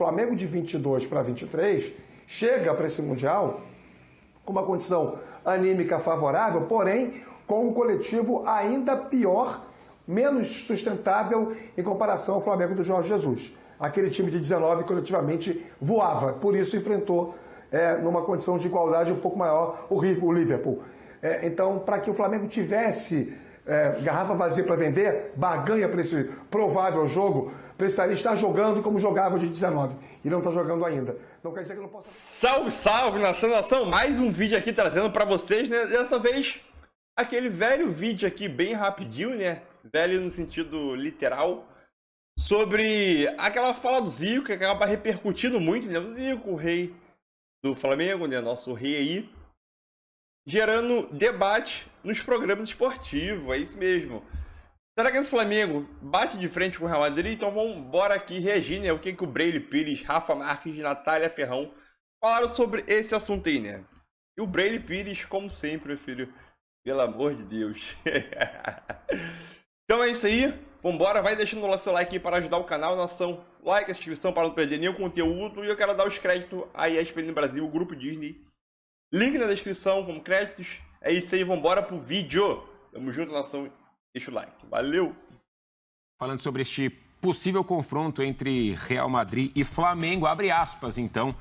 O Flamengo de 22 para 23 chega para esse Mundial com uma condição anímica favorável, porém com um coletivo ainda pior, menos sustentável em comparação ao Flamengo do Jorge Jesus. Aquele time de 19 coletivamente voava, por isso enfrentou numa condição de igualdade um pouco maior o Liverpool. Então, para que o Flamengo tivesse garrafa vazia para vender, barganha para esse provável jogo, precisaria estar jogando como jogava o de 19. E não está jogando ainda. Não quer dizer que não possa... Salve, salve, nação! Mais um vídeo aqui trazendo para vocês, né? Dessa vez, aquele velho vídeo aqui, bem rapidinho, né? Velho no sentido literal. Sobre aquela fala do Zico, que acaba repercutindo muito, né? O Zico, o rei do Flamengo, né? Nosso rei aí. Gerando debate nos programas esportivos, é isso mesmo. Será que esse Flamengo bate de frente com o Real Madrid? Então vamos embora aqui reagir, né? O que o Braylen Pires, Rafa Marques e Natália Ferrão falaram sobre esse assunto aí, né? E o Braylen Pires, como sempre, meu filho, pelo amor de Deus. Então é isso aí. Vambora, vai deixando o seu like aí para ajudar o canal, nação. Like, inscrição para não perder nenhum conteúdo. E eu quero dar os créditos à ESPN Brasil, o Grupo Disney. Link na descrição com créditos. É isso aí, vambora pro vídeo. Tamo junto, nação. Deixa o like. Valeu! Falando sobre este possível confronto entre Real Madrid e Flamengo, abre aspas, então,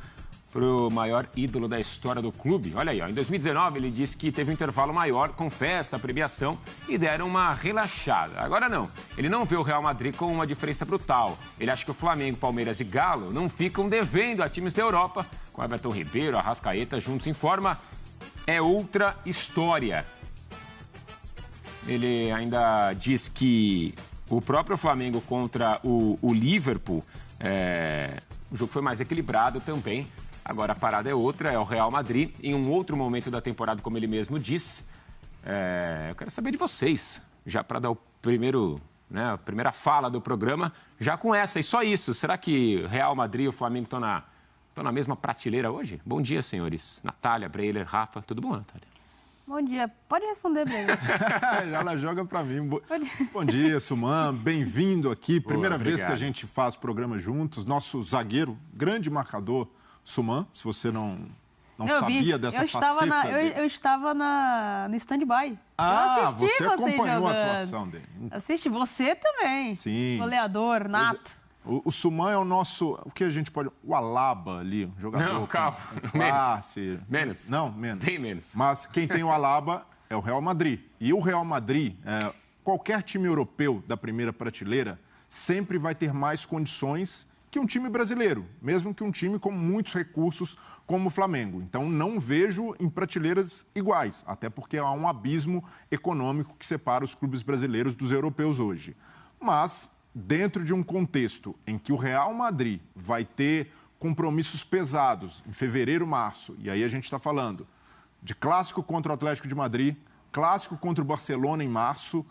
para o maior ídolo da história do clube. Olha aí, ó, em 2019 ele disse que teve um intervalo maior com festa, premiação e deram uma relaxada. Agora não, ele não vê o Real Madrid com uma diferença brutal. Ele acha que o Flamengo, Palmeiras e Galo não ficam devendo a times da Europa, com Everton Ribeiro, Arrascaeta juntos em forma. É outra história. Ele ainda diz que o próprio Flamengo contra o Liverpool, o jogo foi mais equilibrado também. Agora a parada é outra, é o Real Madrid. Em um outro momento da temporada, como ele mesmo diz, eu quero saber de vocês, já para dar o primeiro, né, a primeira fala do programa, já com essa, e só isso. Será que Real Madrid e o Flamengo estão na mesma prateleira hoje? Bom dia, senhores. Natália, Braylen, Rafa, tudo bom, Natália? Bom dia. Pode responder, Braylen. Ela joga pra mim. Bom dia, Suman. Bem-vindo aqui. Primeira vez que a gente faz programa juntos. Nosso zagueiro, grande marcador, Suman. Se você não sabia dessa faceta eu estava no stand-by. Você acompanhou a atuação dele. Assisti. Você também. Sim. Goleador, nato. O Suman é o nosso... O que a gente pode... O Alaba ali, um jogador... Não, calma. Menos. Não, menos. Bem menos. Mas quem tem o Alaba é o Real Madrid. E o Real Madrid, qualquer time europeu da primeira prateleira, sempre vai ter mais condições que um time brasileiro, mesmo que um time com muitos recursos como o Flamengo. Então, não vejo em prateleiras iguais, até porque há um abismo econômico que separa os clubes brasileiros dos europeus hoje. Mas... dentro de um contexto em que o Real Madrid vai ter compromissos pesados em fevereiro, março, e aí a gente está falando de clássico contra o Atlético de Madrid, clássico contra o Barcelona em março,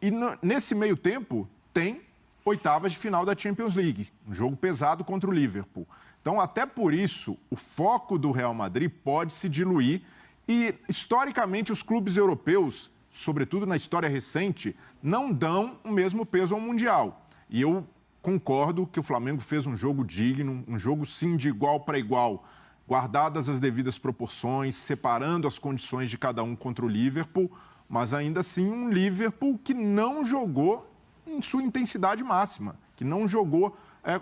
e nesse meio tempo tem oitavas de final da Champions League, um jogo pesado contra o Liverpool. Então, até por isso, o foco do Real Madrid pode se diluir e, historicamente, os clubes europeus, sobretudo na história recente, não dão o mesmo peso ao Mundial. E eu concordo que o Flamengo fez um jogo digno, um jogo sim de igual para igual, guardadas as devidas proporções, separando as condições de cada um contra o Liverpool, mas ainda assim um Liverpool que não jogou em sua intensidade máxima, que não jogou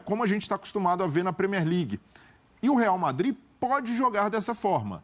como a gente está acostumado a ver na Premier League. E o Real Madrid pode jogar dessa forma.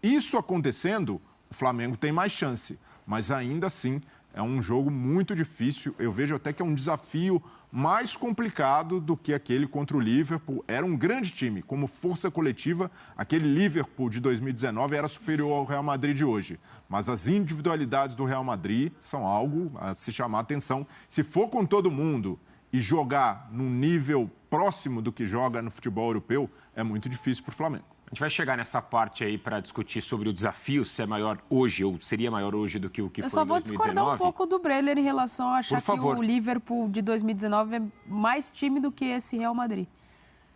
Isso acontecendo, o Flamengo tem mais chance. Mas ainda assim é um jogo muito difícil. Eu vejo até que é um desafio mais complicado do que aquele contra o Liverpool. Era um grande time, como força coletiva. Aquele Liverpool de 2019 era superior ao Real Madrid de hoje. Mas as individualidades do Real Madrid são algo a se chamar a atenção. Se for com todo mundo e jogar num nível próximo do que joga no futebol europeu, é muito difícil para o Flamengo. A gente vai chegar nessa parte aí para discutir sobre o desafio, se é maior hoje ou seria maior hoje do que o que foi em 2019. Eu só vou discordar um pouco do Braylen em relação a achar que o Liverpool de 2019 é mais time do que esse Real Madrid.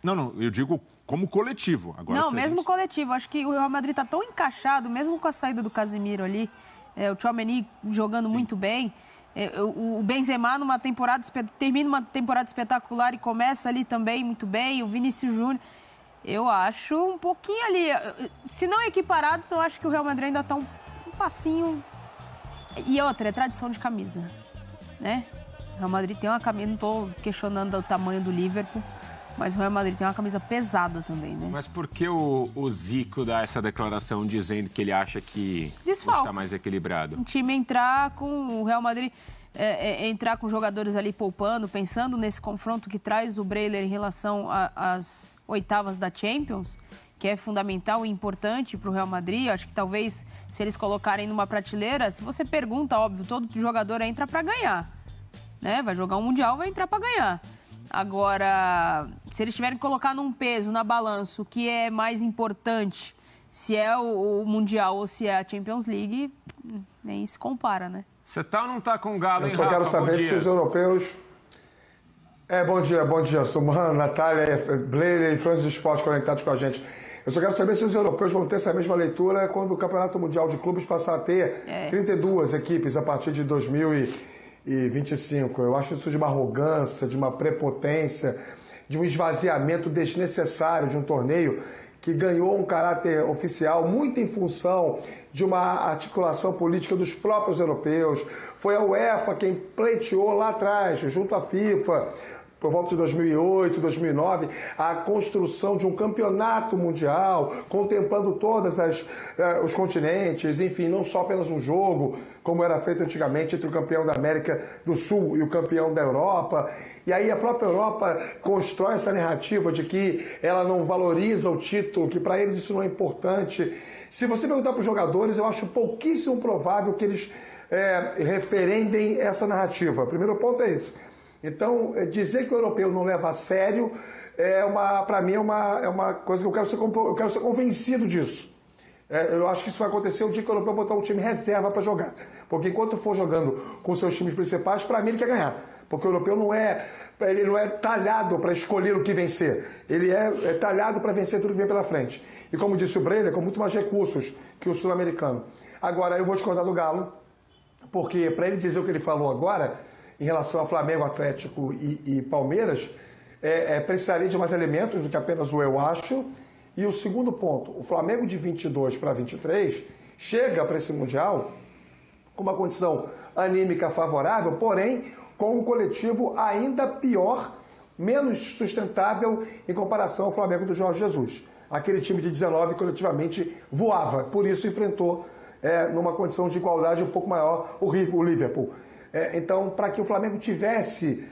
Não, eu digo como coletivo. Agora, não, mesmo coletivo. Acho que o Real Madrid está tão encaixado, mesmo com a saída do Casemiro ali, o Tchouaméni jogando muito bem. O Benzema termina uma temporada espetacular e começa ali também muito bem. O Vinícius Júnior, eu acho um pouquinho ali. Se não equiparados, eu acho que o Real Madrid ainda está um passinho. E outra, é tradição de camisa, né? O Real Madrid tem uma camisa, não estou questionando o tamanho do Liverpool, mas o Real Madrid tem uma camisa pesada também, né? Mas por que o Zico dá essa declaração dizendo que ele acha que está mais equilibrado? Um time entrar com o Real Madrid, entrar com jogadores ali poupando, pensando nesse confronto que traz o Breler em relação às oitavas da Champions, que é fundamental e importante para o Real Madrid. Acho que talvez, se eles colocarem numa prateleira, se você pergunta, óbvio, todo jogador entra para ganhar, né? Vai jogar um Mundial, vai entrar para ganhar. Agora, se eles tiverem que colocar num peso, na balança, o que é mais importante, se é o Mundial ou se é a Champions League, nem se compara, né? Você tá ou não tá com o Galo, hein, Rafa? Eu só quero saber se os europeus... Bom dia, Suman, Natália, Blair e Francis do Esporte conectados com a gente. Eu só quero saber se os europeus vão ter essa mesma leitura quando o Campeonato Mundial de Clubes passar a ter 32 equipes a partir de 2025. Eu acho isso de uma arrogância, de uma prepotência, de um esvaziamento desnecessário de um torneio que ganhou um caráter oficial muito em função de uma articulação política dos próprios europeus. Foi a UEFA quem pleiteou lá atrás, junto à FIFA, por volta de 2008, 2009, a construção de um campeonato mundial, contemplando todos os continentes, enfim, não só apenas um jogo, como era feito antigamente entre o campeão da América do Sul e o campeão da Europa. E aí a própria Europa constrói essa narrativa de que ela não valoriza o título, que para eles isso não é importante. Se você perguntar para os jogadores, eu acho pouquíssimo provável que eles referendem essa narrativa. O primeiro ponto é esse. Então, dizer que o europeu não leva a sério, para mim, é uma coisa que eu quero ser convencido disso. Eu acho que isso vai acontecer o dia que o europeu botar um time reserva para jogar. Porque enquanto for jogando com seus times principais, para mim ele quer ganhar. Porque o europeu não é talhado para escolher o que vencer. Ele é talhado para vencer tudo que vem pela frente. E como disse o Breler, com muito mais recursos que o sul-americano. Agora, eu vou discordar do Galo, porque para ele dizer o que ele falou agora, em relação ao Flamengo, Atlético e Palmeiras, precisaria de mais elementos do que apenas o eu acho. E o segundo ponto, o Flamengo de 22 para 23 chega para esse Mundial com uma condição anímica favorável, porém com um coletivo ainda pior, menos sustentável em comparação ao Flamengo do Jorge Jesus. Aquele time de 19 coletivamente voava, por isso enfrentou numa condição de igualdade um pouco maior o Liverpool. Então, para que o Flamengo tivesse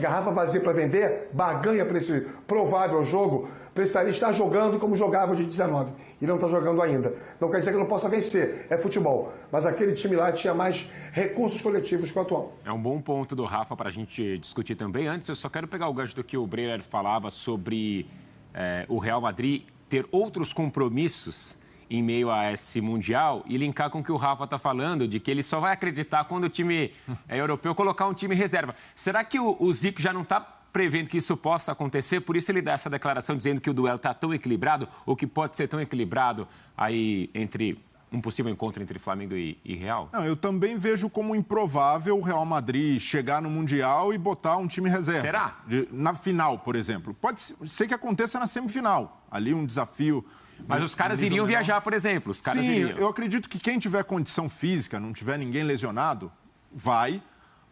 garrafa vazia para vender, barganha para esse provável jogo, precisaria estar jogando como jogava o de 19. E não está jogando ainda. Não quer dizer que não possa vencer, é futebol. Mas aquele time lá tinha mais recursos coletivos que o atual. É um bom ponto do Rafa para a gente discutir também. Antes, eu só quero pegar o gancho do que o Breler falava sobre o Real Madrid ter outros compromissos em meio a esse Mundial e linkar com o que o Rafa está falando, de que ele só vai acreditar quando o time europeu colocar um time reserva. Será que o Zico já não está prevendo que isso possa acontecer? Por isso ele dá essa declaração dizendo que o duelo está tão equilibrado, ou que pode ser tão equilibrado aí entre um possível encontro entre Flamengo e Real? Não, eu também vejo como improvável o Real Madrid chegar no Mundial e botar um time reserva. Será? Na final, por exemplo. Pode ser que aconteça na semifinal. Ali um desafio... Mas os caras iriam viajar, por exemplo. Os caras iriam. Eu acredito que quem tiver condição física, não tiver ninguém lesionado, vai.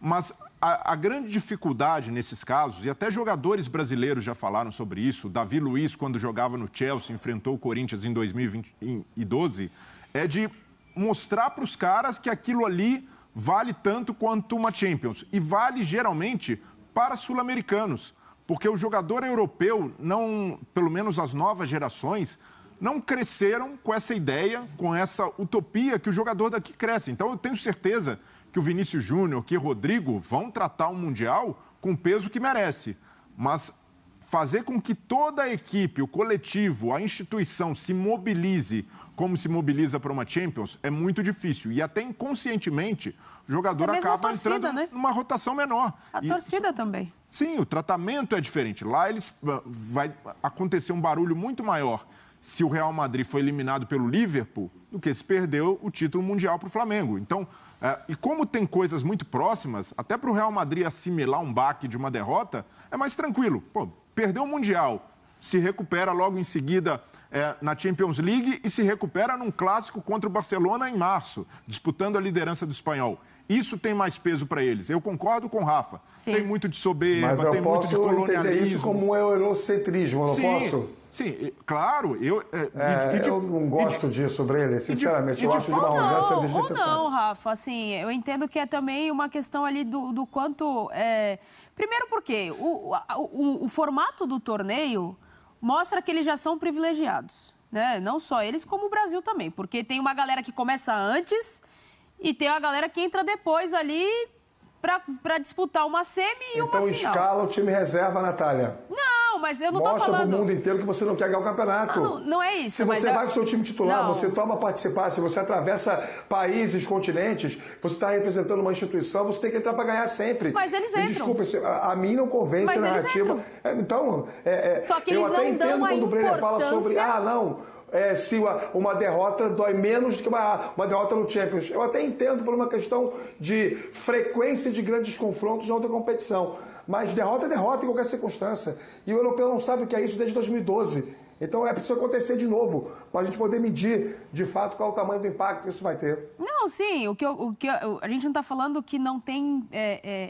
Mas a grande dificuldade nesses casos, e até jogadores brasileiros já falaram sobre isso, Davi Luiz, quando jogava no Chelsea, enfrentou o Corinthians em 2012, é de mostrar para os caras que aquilo ali vale tanto quanto uma Champions. E vale, geralmente, para sul-americanos. Porque o jogador europeu, não, pelo menos as novas gerações, não cresceram com essa ideia, com essa utopia que o jogador daqui cresce. Então, eu tenho certeza que o Vinícius Júnior, que o Rodrigo vão tratar o Mundial com o peso que merece. Mas fazer com que toda a equipe, o coletivo, a instituição se mobilize como se mobiliza para uma Champions é muito difícil. E até inconscientemente, o jogador acaba entrando numa rotação menor. A torcida também. Sim, o tratamento é diferente. Lá vai acontecer um barulho muito maior se o Real Madrid foi eliminado pelo Liverpool do que se perdeu o título mundial para o Flamengo. Então, E como tem coisas muito próximas, até para o Real Madrid assimilar um baque de uma derrota, é mais tranquilo. Pô, perdeu o Mundial, se recupera logo em seguida na Champions League e se recupera num clássico contra o Barcelona em março, disputando a liderança do Espanhol. Isso tem mais peso para eles. Eu concordo com o Rafa. Sim. Tem muito de soberba, tem muito de colonialismo. Mas eu posso entender isso como um eurocentrismo, não posso? Sim, claro. Eu não gosto disso, Breler, sinceramente. Eu acho de uma arrogância desnecessária. Ou não, Rafa. Assim, eu entendo que é também uma questão ali do quanto... Primeiro porque o formato do torneio mostra que eles já são privilegiados, né? Não só eles, como o Brasil também. Porque tem uma galera que começa antes... E tem a galera que entra depois ali para disputar uma semi e uma final. Então escala o time reserva, Natália. Não, mas eu não tô falando... Mostra pro mundo inteiro que você não quer ganhar o campeonato. Não é isso. Se você vai com o seu time titular, você toma participar, se você atravessa países, continentes, você está representando uma instituição, você tem que entrar para ganhar sempre. Mas eles entram. Desculpa, a mim não convence a narrativa. Então, só que eles não dão a importância... Eu até entendo quando o Breler fala sobre, se uma derrota dói menos do que uma derrota no Champions. Eu até entendo por uma questão de frequência de grandes confrontos na outra competição. Mas derrota é derrota em qualquer circunstância. E o europeu não sabe o que é isso desde 2012. Então é preciso acontecer de novo, para a gente poder medir, de fato, qual é o tamanho do impacto que isso vai ter. Não, sim. A gente não está falando que não tem...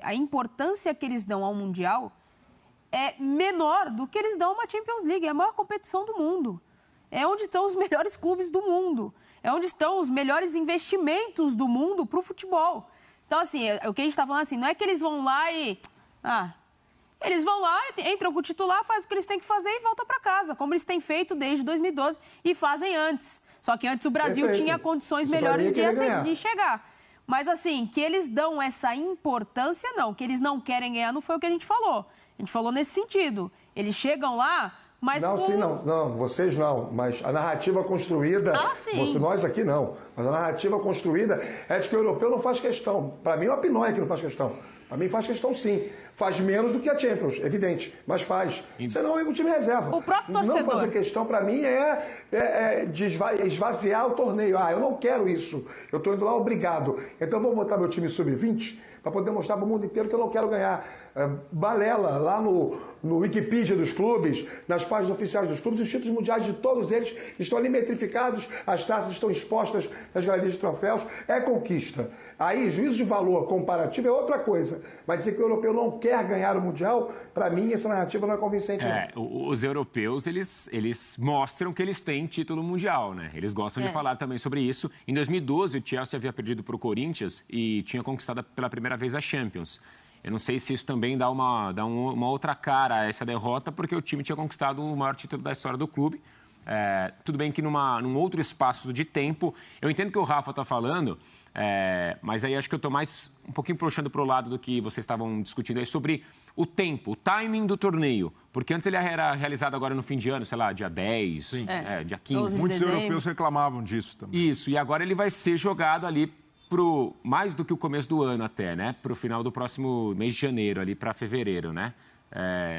a importância que eles dão ao Mundial é menor do que eles dão a uma Champions League. É a maior competição do mundo. É onde estão os melhores clubes do mundo. É onde estão os melhores investimentos do mundo para o futebol. Então, assim, o que a gente está falando assim, não é que eles vão lá e... eles vão lá, entram com o titular, fazem o que eles têm que fazer e voltam para casa, como eles têm feito desde 2012 e fazem antes. Só que antes o Brasil tinha condições melhores de chegar. Mas, assim, que eles dão essa importância, não. Que eles não querem ganhar, não foi o que a gente falou. A gente falou nesse sentido. Eles chegam lá... Mas não, vocês não, mas a narrativa construída, nós aqui não, mas a narrativa construída é de que o europeu não faz questão. Para mim, o Apinóia que não faz questão. Para mim faz questão sim. Faz menos do que a Champions, evidente, mas faz. Senão é o time reserva. O próprio torcedor. Não fazer questão, para mim, de esvaziar o torneio. Eu não quero isso. Eu estou indo lá obrigado. Então eu vou botar meu time sub-20 para poder mostrar para o mundo inteiro que eu não quero ganhar. Balela lá no Wikipedia dos clubes, nas páginas oficiais dos clubes, os títulos mundiais de todos eles estão ali metrificados, as taças estão expostas nas galerias de troféus, é conquista. Aí, juízo de valor comparativo é outra coisa, mas dizer que o europeu não quer ganhar o Mundial, para mim, essa narrativa não é convincente. Os europeus, eles mostram que eles têm título mundial, né? Eles gostam de falar também sobre isso. Em 2012, o Chelsea havia perdido para o Corinthians e tinha conquistado pela primeira vez a Champions. Eu não sei se isso também dá uma outra cara a essa derrota, porque o time tinha conquistado o maior título da história do clube. Tudo bem que num outro espaço de tempo. Eu entendo o que o Rafa está falando, mas aí acho que eu estou mais um pouquinho puxando para o lado do que vocês estavam discutindo aí sobre o tempo, o timing do torneio. Porque antes ele era realizado agora no fim de ano, sei lá, dia 10, dia 15. Muitos europeus reclamavam disso também. Isso, e agora ele vai ser jogado ali mais do que o começo do ano até, né? Para o final do próximo mês de janeiro, ali para fevereiro, né?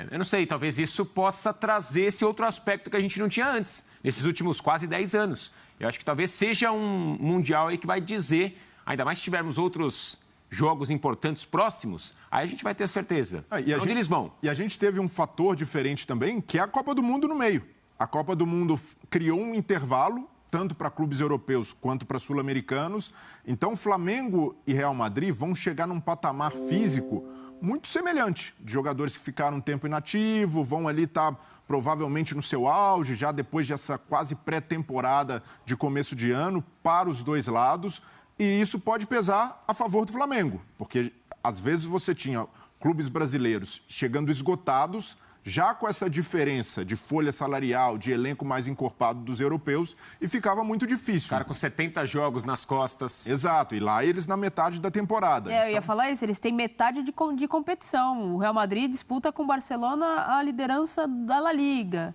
Eu não sei, talvez isso possa trazer esse outro aspecto que a gente não tinha antes, nesses últimos quase 10 anos. Eu acho que talvez seja um Mundial aí que vai dizer, ainda mais se tivermos outros jogos importantes próximos, aí a gente vai ter certeza. Onde eles vão? E a gente teve um fator diferente também, que é a Copa do Mundo no meio. A Copa do Mundo criou um intervalo, tanto para clubes europeus quanto para sul-americanos. Então, Flamengo e Real Madrid vão chegar num patamar físico muito semelhante, de jogadores que ficaram um tempo inativo, vão ali estar provavelmente no seu auge, já depois dessa quase pré-temporada de começo de ano, para os dois lados, e isso pode pesar a favor do Flamengo, porque às vezes você tinha clubes brasileiros chegando esgotados, já com essa diferença de folha salarial, de elenco mais encorpado dos europeus, e ficava muito difícil. Cara com 70 jogos nas costas. Exato, e lá eles na metade da temporada. Eu ia falar isso, eles têm metade de competição. O Real Madrid disputa com o Barcelona a liderança da La Liga.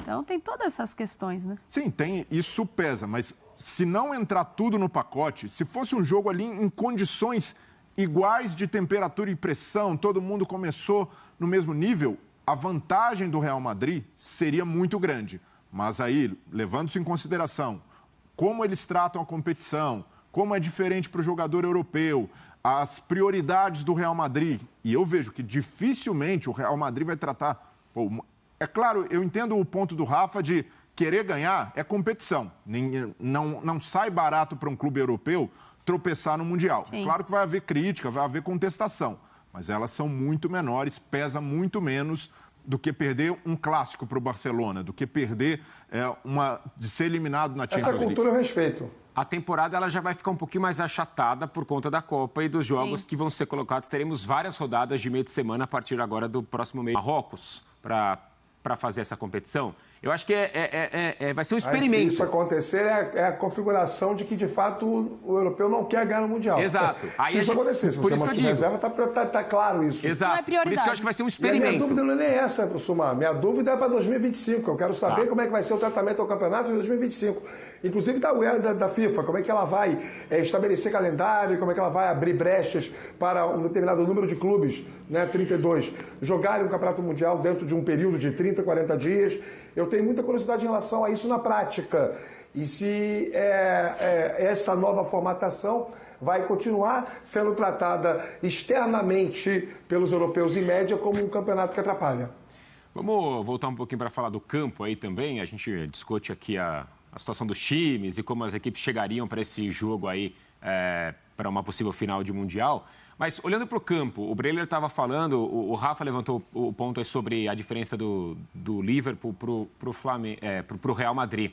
Então tem todas essas questões, né? Sim, isso pesa, mas se não entrar tudo no pacote, se fosse um jogo ali em condições iguais de temperatura e pressão, todo mundo começou no mesmo nível, a vantagem do Real Madrid seria muito grande. Mas aí, levando-se em consideração como eles tratam a competição, como é diferente para o jogador europeu, as prioridades do Real Madrid. E eu vejo que dificilmente o Real Madrid vai tratar... Pô, é claro, eu entendo o ponto do Rafa de querer ganhar é competição. Não sai barato para um clube europeu tropeçar no Mundial. Sim. Claro que vai haver crítica, vai haver contestação, mas elas são muito menores, pesa muito menos do que perder um clássico para o Barcelona, do que perder de ser eliminado na Champions League. Essa cultura eu respeito. A temporada ela já vai ficar um pouquinho mais achatada por conta da Copa e dos jogos Sim. que vão ser colocados. Teremos várias rodadas de meio de semana a partir agora do próximo mês. Marrocos para fazer essa competição. Eu acho que vai ser um experimento. Se isso acontecer, é a configuração de que, de fato, o europeu não quer ganhar no Mundial. Exato. Aí se isso acontecer, se você mantiver reserva, tá claro isso. Exato. Não é prioridade. Por isso que eu acho que vai ser um E a experimento. minha dúvida não é nem essa, Sumar. Minha dúvida é para 2025. Eu quero saber como é que vai ser o tratamento ao campeonato de 2025. Inclusive está a UE da FIFA, como é que ela vai estabelecer calendário, como é que ela vai abrir brechas para um determinado número de clubes, né, 32, jogarem o Campeonato Mundial dentro de um período de 30, 40 dias. Eu tenho muita curiosidade em relação a isso na prática. E se essa nova formatação vai continuar sendo tratada externamente pelos europeus em média como um campeonato que atrapalha. Vamos voltar um pouquinho para falar do campo aí também. A gente discute aqui a situação dos times e como as equipes chegariam para esse jogo aí, para uma possível final de Mundial. Mas olhando para o campo, o Breler estava falando, o Rafa levantou o ponto aí sobre a diferença do Liverpool para o Real Madrid.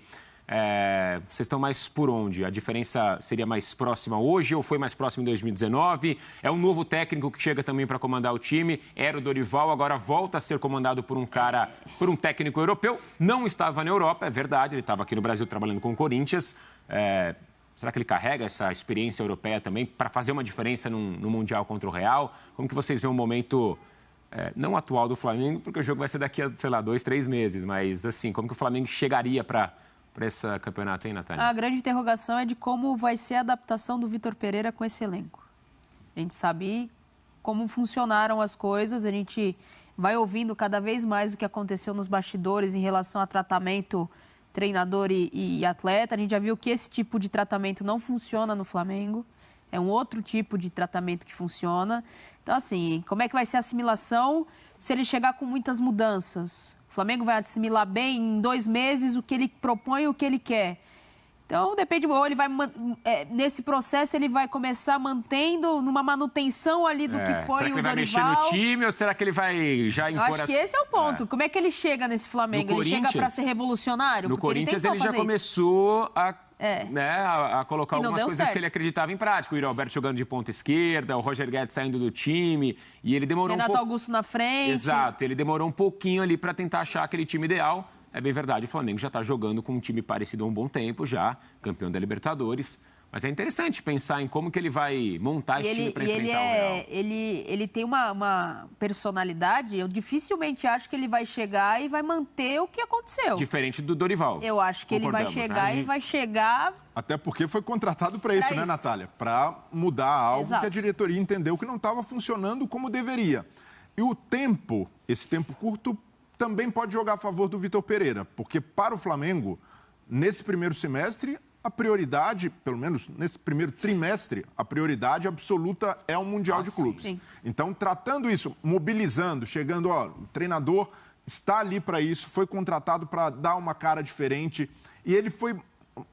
Vocês estão mais por onde? A diferença seria mais próxima hoje ou foi mais próxima em 2019? É um novo técnico que chega também para comandar o time. Era o Dorival, agora volta a ser comandado por um técnico europeu. Não estava na Europa, é verdade, ele estava aqui no Brasil trabalhando com o Corinthians. Será que ele carrega essa experiência europeia também para fazer uma diferença no Mundial contra o Real? Como que vocês veem o momento, não atual do Flamengo, porque o jogo vai ser daqui a, 2, 3 meses, mas assim, como que o Flamengo chegaria para esse campeonato, hein, Natália? A grande interrogação é de como vai ser a adaptação do Vitor Pereira com esse elenco. A gente sabe como funcionaram as coisas, a gente vai ouvindo cada vez mais o que aconteceu nos bastidores em relação a tratamento treinador e atleta. A gente já viu que esse tipo de tratamento não funciona no Flamengo. É um outro tipo de tratamento que funciona. Então, assim, como é que vai ser a assimilação se ele chegar com muitas mudanças? O Flamengo vai assimilar bem em 2 meses o que ele propõe e o que ele quer. Então, depende, ou ele vai, nesse processo, ele vai começar mantendo numa manutenção ali do que foi o Dorival. Será que ele vai mexer no time ou será que ele vai já impor... Eu acho que esse é o ponto. Como é que ele chega nesse Flamengo? Ele chega para ser revolucionário? No Corinthians ele já começou a colocar algumas coisas certo. que ele acreditava em prática. O Yuri Alberto jogando de ponta esquerda, o Roger Guedes saindo do time, e ele demorou Renato Augusto na frente. Exato, ele demorou um pouquinho ali para tentar achar aquele time ideal. É bem verdade, o Flamengo já está jogando com um time parecido há um bom tempo já, campeão da Libertadores. Mas é interessante pensar em como que ele vai montar esse time para enfrentar o Real. Ele tem uma personalidade, eu dificilmente acho que ele vai chegar e vai manter o que aconteceu. Diferente do Dorival. Eu acho que ele vai chegar e vai chegar... Até porque foi contratado para isso, né, Natália? Para mudar algo. Exato. Que a diretoria entendeu que não estava funcionando como deveria. E o tempo, esse tempo curto, também pode jogar a favor do Vitor Pereira, porque para o Flamengo, nesse primeiro semestre, a prioridade, pelo menos nesse primeiro trimestre, a prioridade absoluta é o Mundial de Clubes. Sim. Então, tratando isso, mobilizando, chegando, o treinador está ali para isso, foi contratado para dar uma cara diferente, e ele foi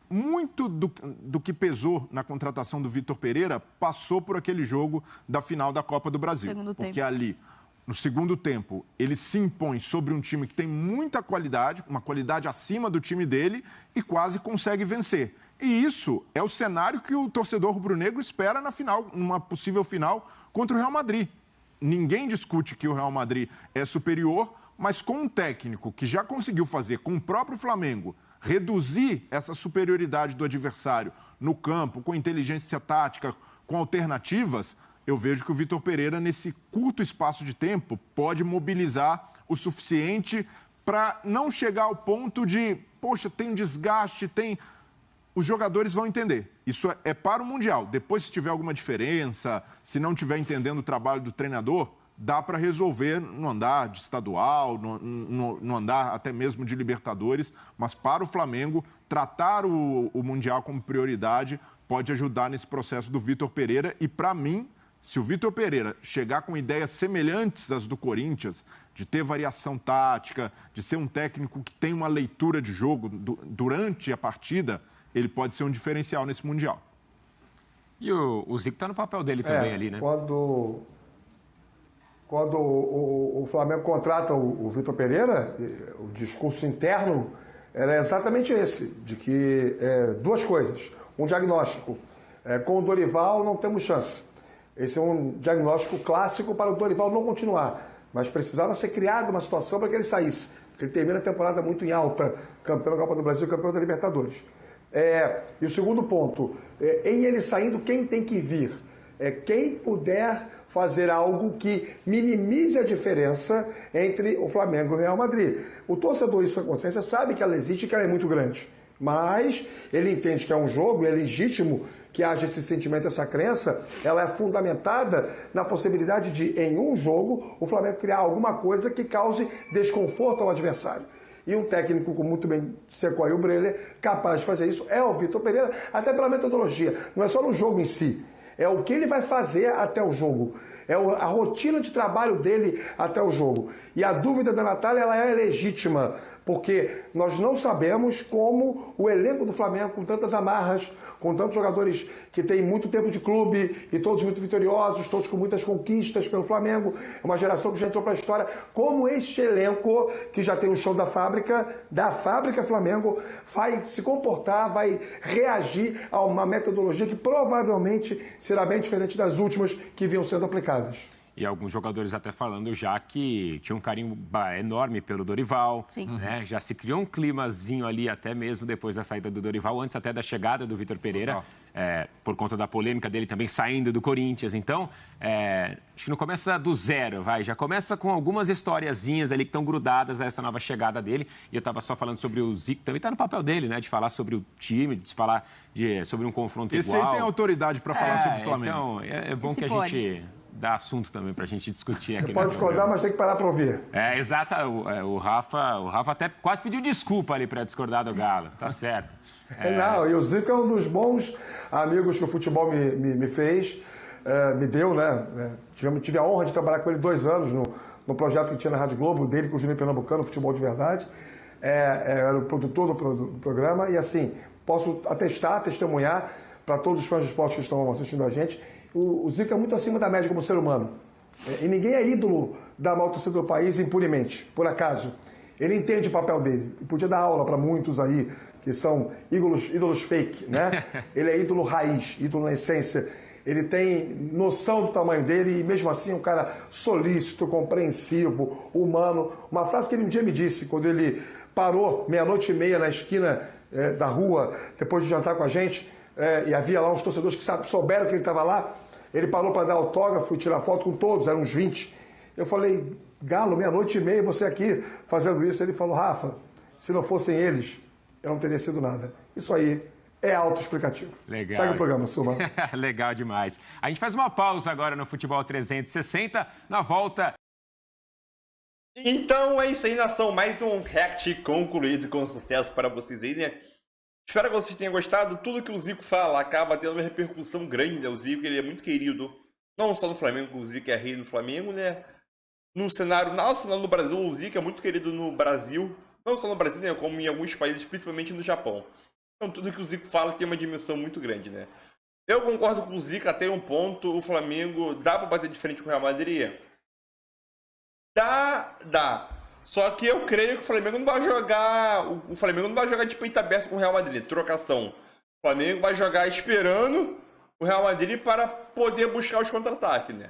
muito do que pesou na contratação do Vitor Pereira, passou por aquele jogo da final da Copa do Brasil. Porque ali... No segundo tempo, ele se impõe sobre um time que tem muita qualidade, uma qualidade acima do time dele e quase consegue vencer. E isso é o cenário que o torcedor rubro-negro espera na final, numa possível final contra o Real Madrid. Ninguém discute que o Real Madrid é superior, mas com um técnico que já conseguiu fazer com o próprio Flamengo reduzir essa superioridade do adversário no campo, com inteligência tática, com alternativas... Eu vejo que o Vitor Pereira, nesse curto espaço de tempo, pode mobilizar o suficiente para não chegar ao ponto de, poxa, tem desgaste, os jogadores vão entender. Isso é para o Mundial. Depois, se tiver alguma diferença, se não estiver entendendo o trabalho do treinador, dá para resolver no andar de estadual, no andar até mesmo de Libertadores, mas para o Flamengo, tratar o Mundial como prioridade pode ajudar nesse processo do Vitor Pereira. E para mim, se o Vitor Pereira chegar com ideias semelhantes às do Corinthians, de ter variação tática, de ser um técnico que tem uma leitura de jogo durante a partida, ele pode ser um diferencial nesse Mundial. E o Zico está no papel dele também ali, né? Quando o Flamengo contrata o Vitor Pereira, o discurso interno era exatamente esse, de que duas coisas. Um diagnóstico. Com o Dorival não temos chance. Esse é um diagnóstico clássico para o Dorival não continuar. Mas precisava ser criada uma situação para que ele saísse. Porque ele termina a temporada muito em alta, campeão da Copa do Brasil, campeão da Libertadores. E o segundo ponto, em ele saindo, quem tem que vir? Quem puder fazer algo que minimize a diferença entre o Flamengo e o Real Madrid. O torcedor em sua consciência sabe que ela existe e que ela é muito grande. Mas ele entende que é um jogo, e é legítimo que haja esse sentimento, essa crença, ela é fundamentada na possibilidade de, em um jogo, o Flamengo criar alguma coisa que cause desconforto ao adversário. E um técnico, como muito bem secou aí o Breler, capaz de fazer isso, é o Vitor Pereira, até pela metodologia. Não é só no jogo em si, é o que ele vai fazer até o jogo. É a rotina de trabalho dele até o jogo. E a dúvida da Natália, ela é legítima, porque nós não sabemos como o elenco do Flamengo, com tantas amarras, com tantos jogadores que têm muito tempo de clube e todos muito vitoriosos, todos com muitas conquistas pelo Flamengo, uma geração que já entrou para a história, como este elenco, que já tem o chão da fábrica Flamengo, vai se comportar, vai reagir a uma metodologia que provavelmente será bem diferente das últimas que vinham sendo aplicadas. E alguns jogadores até falando já que tinha um carinho enorme pelo Dorival. Sim. Né? Já se criou um climazinho ali até mesmo depois da saída do Dorival, antes até da chegada do Vitor Pereira, por conta da polêmica dele também saindo do Corinthians. Então, acho que não começa do zero, já começa com algumas historiazinhas ali que estão grudadas a essa nova chegada dele. E eu estava só falando sobre o Zico, também está no papel dele, né? De falar sobre o time, de falar sobre um confronto igual. Esse aí tem autoridade para falar sobre o Flamengo. Então, é bom que a gente dá assunto também pra gente discutir aqui. Você pode discordar, mas tem que parar pra ouvir. Exato. O Rafa até quase pediu desculpa ali pra discordar do Galo. Tá certo. Não, e o Zico é um dos bons amigos que o futebol me fez, me deu, né? Tive a honra de trabalhar com ele 2 anos no projeto que tinha na Rádio Globo, dele com o Juninho Pernambucano, Futebol de Verdade. Era o produtor do programa e, assim, posso testemunhar para todos os fãs de esporte que estão assistindo a gente, o Zico é muito acima da média como ser humano. E ninguém é ídolo da maior torcida do país impunemente, por acaso. Ele entende o papel dele. E podia dar aula para muitos aí, que são ídolos fake, né? Ele é ídolo raiz, ídolo na essência. Ele tem noção do tamanho dele e, mesmo assim, é um cara solícito, compreensivo, humano. Uma frase que ele um dia me disse, quando ele parou 00:30 na esquina da rua, depois de jantar com a gente, e havia lá uns torcedores que souberam que ele estava lá. Ele parou para dar autógrafo e tirar foto com todos, eram uns 20. Eu falei, Galo, 00:30, você aqui fazendo isso. Ele falou, Rafa, se não fossem eles, eu não teria sido nada. Isso aí é autoexplicativo. Legal. Segue o programa, Suma. Legal demais. A gente faz uma pausa agora no Futebol 360. Na volta... Então é isso aí, nação. Mais um React concluído com sucesso para vocês aí, né? Espero que vocês tenham gostado. Tudo que o Zico fala acaba tendo uma repercussão grande, né? O Zico, ele é muito querido, não só no Flamengo, o Zico é rei no Flamengo, né? No cenário nacional no Brasil, o Zico é muito querido no Brasil, não só no Brasil, né? Como em alguns países, principalmente no Japão. Então tudo que o Zico fala tem uma dimensão muito grande, né? Eu concordo com o Zico até um ponto. O Flamengo dá para bater de frente com o Real Madrid? Dá. Só que eu creio que o Flamengo não vai jogar. O Flamengo não vai jogar de peito aberto com o Real Madrid. Trocação. O Flamengo vai jogar esperando o Real Madrid para poder buscar os contra-ataques, né?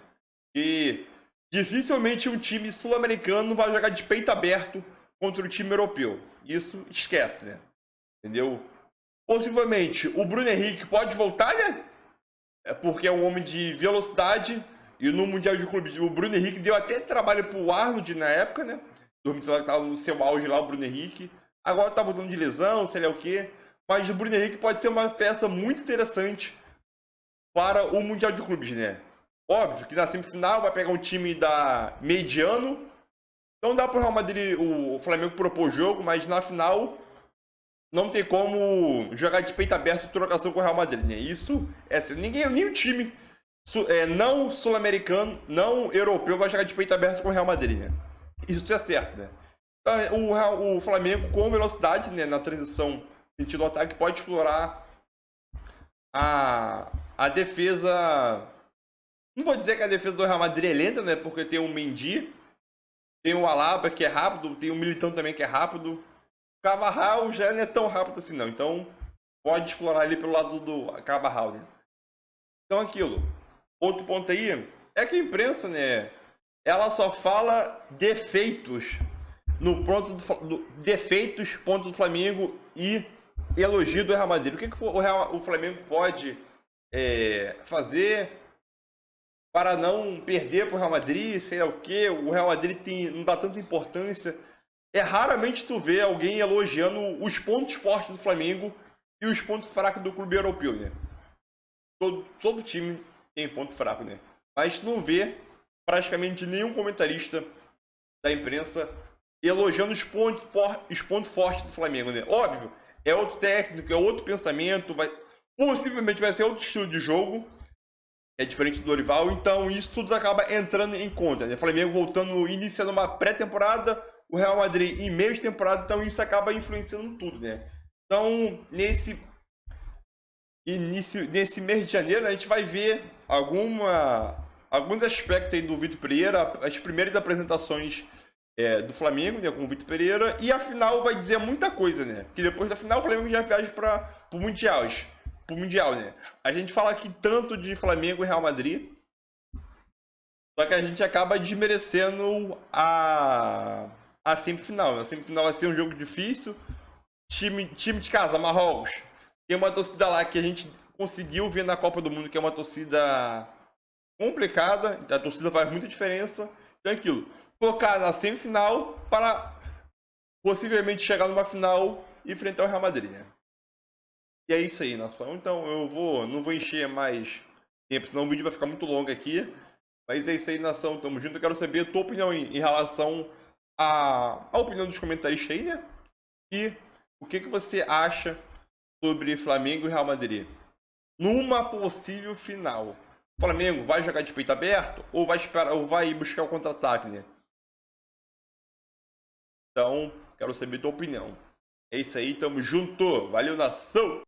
E dificilmente um time sul-americano vai jogar de peito aberto contra o time europeu. Isso esquece, né? Entendeu? Possivelmente o Bruno Henrique pode voltar, né? Porque é um homem de velocidade. E no Mundial de Clubes, o Bruno Henrique deu até trabalho pro Arnold na época, né? O que estava no seu auge lá, o Bruno Henrique. Agora tá voltando de lesão, sei lá o quê. Mas o Bruno Henrique pode ser uma peça muito interessante para o Mundial de Clubes, né? Óbvio que na semifinal vai pegar um time da mediano. Então dá pro Real Madrid, o Flamengo propor jogo, mas na final não tem como jogar de peito aberto trocação com o Real Madrid, né? Isso é assim, nenhum time não sul-americano, não europeu vai jogar de peito aberto com o Real Madrid, né? Isso é certo, né? Então, o Flamengo com velocidade, né, na transição sentido ataque pode explorar a defesa. Não vou dizer que a defesa do Real Madrid é lenta, né? Porque tem o Mendy, tem o Alaba que é rápido, tem o Militão também que é rápido. O Carvajal já não é tão rápido assim não, então pode explorar ali pelo lado do Carvajal, né? Então aquilo. Outro ponto aí é que a imprensa, né, ela só fala defeitos no ponto defeitos ponto do Flamengo e elogio do Real Madrid. O que o Flamengo pode fazer para não perder para o Real Madrid, sei lá o que, o Real Madrid não dá tanta importância. É raramente tu vê alguém elogiando os pontos fortes do Flamengo e os pontos fracos do clube europeu, né? Todo time tem ponto fraco, né? Mas tu não vê praticamente nenhum comentarista da imprensa elogiando os pontos fortes do Flamengo, né? Óbvio, é outro técnico, é outro pensamento, possivelmente vai ser outro estilo de jogo, é diferente do Dorival, então isso tudo acaba entrando em conta, né? O Flamengo voltando, iniciando uma pré-temporada, o Real Madrid em meio de temporada, então isso acaba influenciando tudo, né? Então, nesse mês de janeiro, a gente vai ver alguns aspectos aí do Vitor Pereira, as primeiras apresentações do Flamengo, né, com o Vitor Pereira, e a final vai dizer muita coisa, né? Que depois da final o Flamengo já viaja para o Mundial, né? A gente fala aqui tanto de Flamengo e Real Madrid, só que a gente acaba desmerecendo a semifinal. A semifinal vai ser um jogo difícil. Time de casa, Marrocos, tem uma torcida lá que a gente conseguiu ver na Copa do Mundo, que é uma torcida complicada, a torcida faz muita diferença. Então é aquilo, focar na semifinal para possivelmente chegar numa final e enfrentar o Real Madrid, né? E é isso aí, nação. Então não vou encher mais tempo, senão o vídeo vai ficar muito longo aqui. Mas é isso aí, nação. Tamo junto. Eu quero saber a tua opinião em relação à opinião dos comentaristas aí, né? E o que você acha sobre Flamengo e Real Madrid numa possível final? O Flamengo vai jogar de peito aberto ou vai esperar, ou vai buscar o contra-ataque, né? Então, quero saber a tua opinião. É isso aí, tamo junto. Valeu, nação!